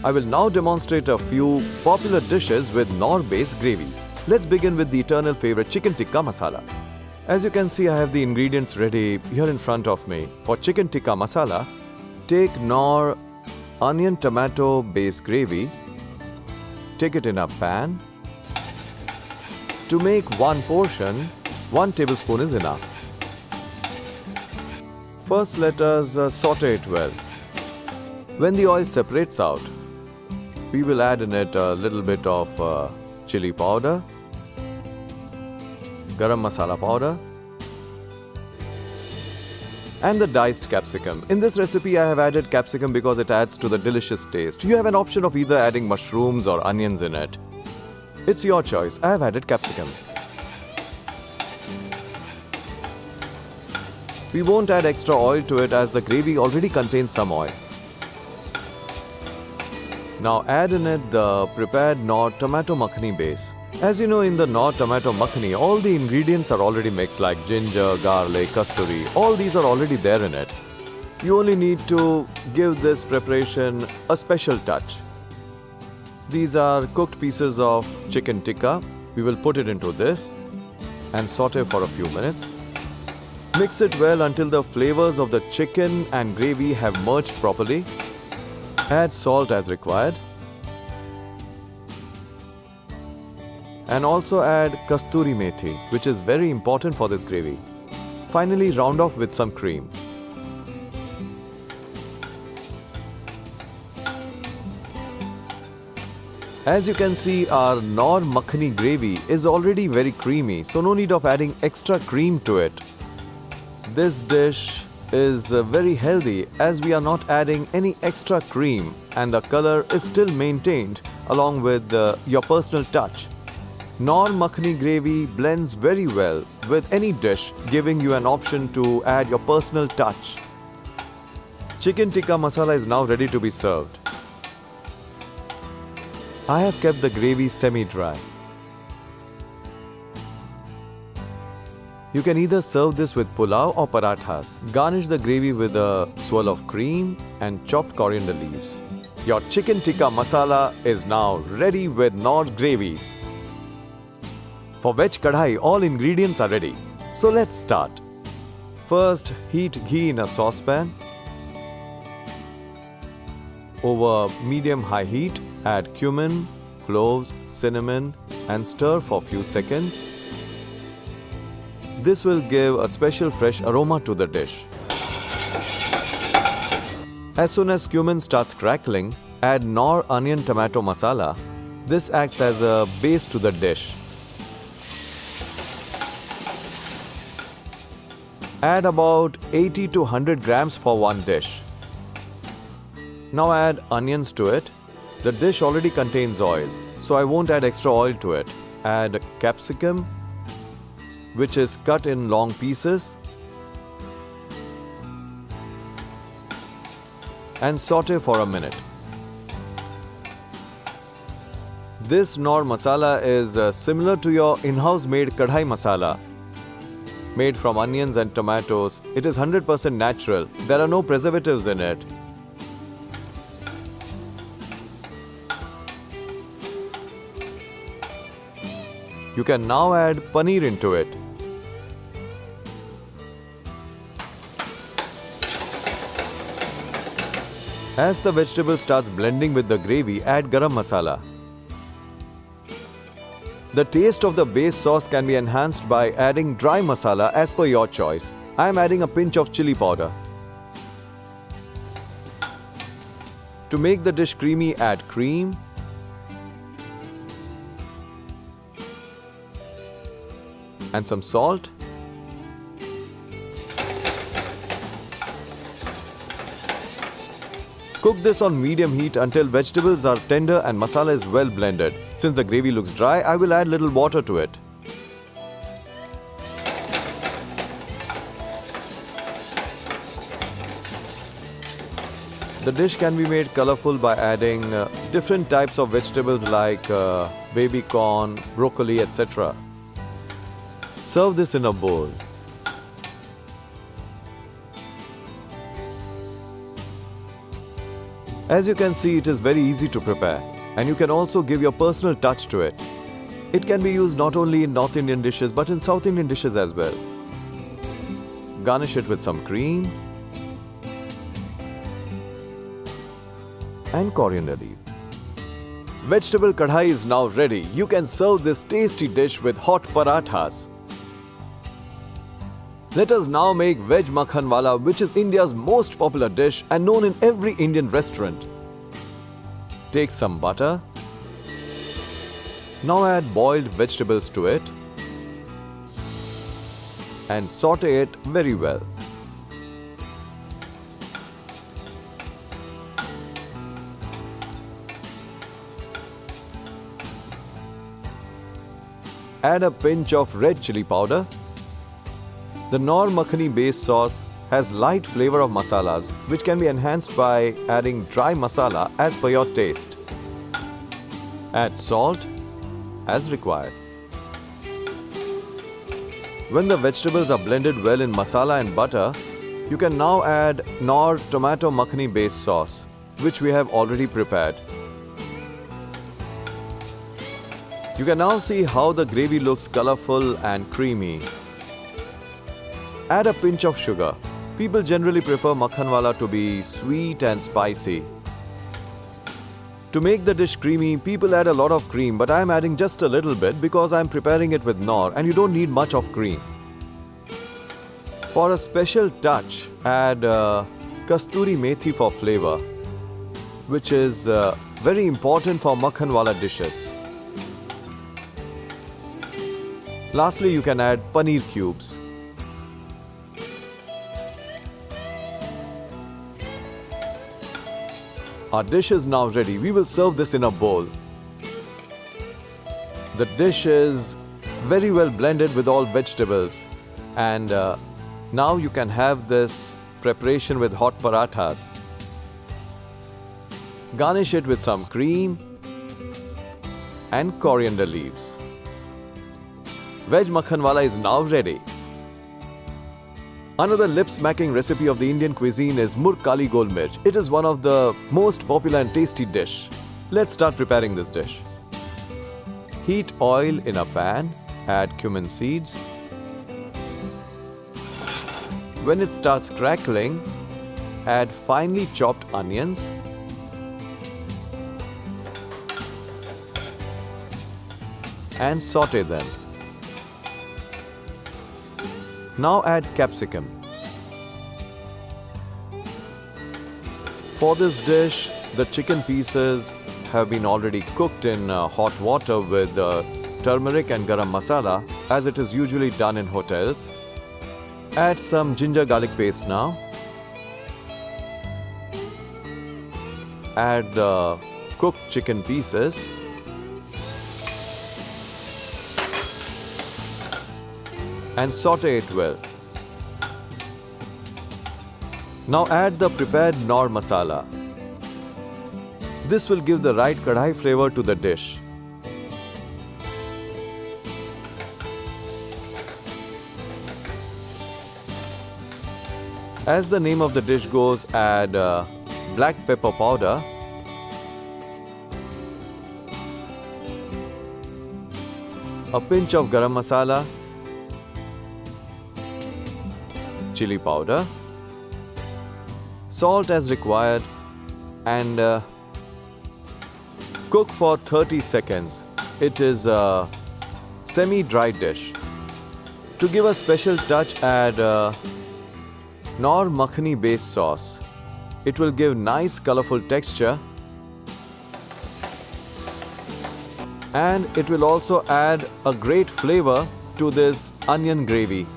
I will now demonstrate a few popular dishes with Knorr-based gravies. Let's begin with the eternal favorite chicken tikka masala. As you can see, I have the ingredients ready here in front of me. For chicken tikka masala, take Knorr onion tomato based gravy. Take it in a pan. To make one portion, 1 tablespoon is enough. First, let us saute it well. When the oil separates out, we will add in it a little bit of chili powder, garam masala powder, and the diced capsicum. In this recipe, I have added capsicum because it adds to the delicious taste. You have an option of either adding mushrooms or onions in it. It's your choice. I have added capsicum. We won't add extra oil to it as the gravy already contains some oil. Now add in it the prepared Knorr tomato makhani base. As you know, in the Knorr tomato makhani, all the ingredients are already mixed like ginger, garlic, kasturi. All these are already there in it. You only need to give this preparation a special touch. These are cooked pieces of chicken tikka. We will put it into this and saute for a few minutes. Mix it well until the flavors of the chicken and gravy have merged properly. Add salt as required. And also add kasturi methi, which is very important for this gravy. Finally, round off with some cream. As you can see, our Knorr makhani gravy is already very creamy, so no need of adding extra cream to it. This dish is very healthy as we are not adding any extra cream and the color is still maintained along with your personal touch. Knorr makhani gravy blends very well with any dish, giving you an option to add your personal touch. Chicken tikka masala is now ready to be served. I have kept the gravy semi-dry. You can either serve this with pulao or parathas. Garnish the gravy with a swirl of cream and chopped coriander leaves. Your chicken tikka masala is now ready with Knorr gravies. For veg kadhai, all ingredients are ready. So let's start. First, heat ghee in a saucepan. Over medium-high heat, add cumin, cloves, cinnamon and stir for a few seconds. This will give a special fresh aroma to the dish. As soon as cumin starts crackling, add Knorr onion tomato masala. This acts as a base to the dish. Add about 80 to 100 grams for one dish. Now add onions to it. The dish already contains oil, so I won't add extra oil to it. Add capsicum, which is cut in long pieces, and saute for a minute. This Knorr masala is similar to your in-house made kadhai masala. Made from onions and tomatoes, it is 100% natural. There are no preservatives in it. You can now add paneer into it. As the vegetable starts blending with the gravy, add garam masala. The taste of the base sauce can be enhanced by adding dry masala as per your choice. I am adding a pinch of chili powder. To make the dish creamy, add cream, and some salt. Cook this on medium heat until vegetables are tender and masala is well blended. Since the gravy looks dry, I will add little water to it. The dish can be made colorful by adding different types of vegetables like baby corn, broccoli, etc. Serve this in a bowl. As you can see, it is very easy to prepare, and you can also give your personal touch to it. It can be used not only in North Indian dishes but in South Indian dishes as well. Garnish it with some cream and coriander leaf. Vegetable kadhai is now ready. You can serve this tasty dish with hot parathas. Let us now make Veg Makhan Wala, which is India's most popular dish and known in every Indian restaurant. Take some butter. Now add boiled vegetables to it and saute it very well. Add a pinch of red chili powder. The Nor Makhani based sauce has light flavor of masalas which can be enhanced by adding dry masala as per your taste. Add salt as required. When the vegetables are blended well in masala and butter, you can now add Nor tomato makhani based sauce which we have already prepared. You can now see how the gravy looks colorful and creamy. Add a pinch of sugar. People generally prefer Makhan Wala to be sweet and spicy. To make the dish creamy, people add a lot of cream, but I am adding just a little bit because I am preparing it with Nor and you don't need much of cream. For a special touch, add Kasturi Methi for flavor, which is very important for Makhan Wala dishes. Lastly, you can add paneer cubes. Our dish is now ready. We will serve this in a bowl. The dish is very well blended with all vegetables. And now you can have this preparation with hot parathas. Garnish it with some cream and coriander leaves. Veg Makhan Wala is now ready. Another lip-smacking recipe of the Indian cuisine is Murg Kali Gol Mirch. It is one of the most popular and tasty dish. Let's start preparing this dish. Heat oil in a pan. Add cumin seeds. When it starts crackling, add finely chopped onions. And saute them. Now add capsicum. For this dish, the chicken pieces have been already cooked in hot water with turmeric and garam masala, as it is usually done in hotels. Add some ginger garlic paste now. Add the cooked chicken pieces. And saute it well. Now add the prepared Nor masala. This will give the right kadhai flavor to the dish. As the name of the dish goes, add black pepper powder, a pinch of garam masala, chili powder, salt as required, and cook for 30 seconds. It is a semi-dry dish. To give a special touch, add Nor Makhani based sauce. It will give nice colorful texture and it will also add a great flavor to this onion gravy.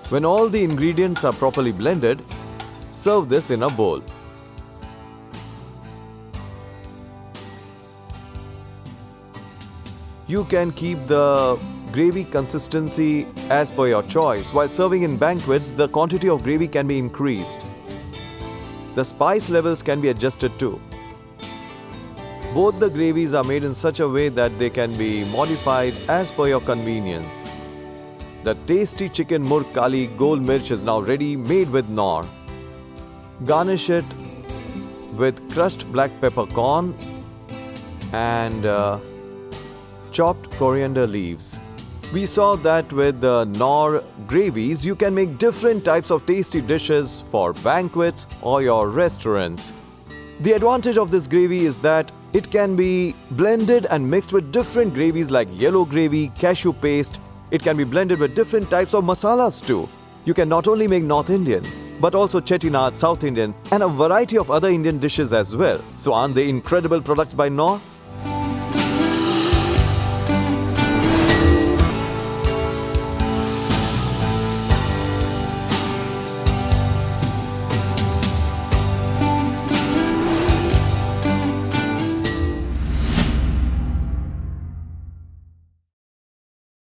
When all the ingredients are properly blended, serve this in a bowl. You can keep the gravy consistency as per your choice. While serving in banquets, the quantity of gravy can be increased. The spice levels can be adjusted too. Both the gravies are made in such a way that they can be modified as per your convenience. The tasty chicken Murg Kali Gol Mirch is now ready, made with Nor. Garnish it with crushed black peppercorn and chopped coriander leaves. We saw that with the Knorr gravies, you can make different types of tasty dishes for banquets or your restaurants. The advantage of this gravy is that it can be blended and mixed with different gravies like yellow gravy, cashew paste. It can be blended with different types of masalas too. You can not only make North Indian, but also Chettinad, South Indian, and a variety of other Indian dishes as well. So aren't they incredible products by Knorr?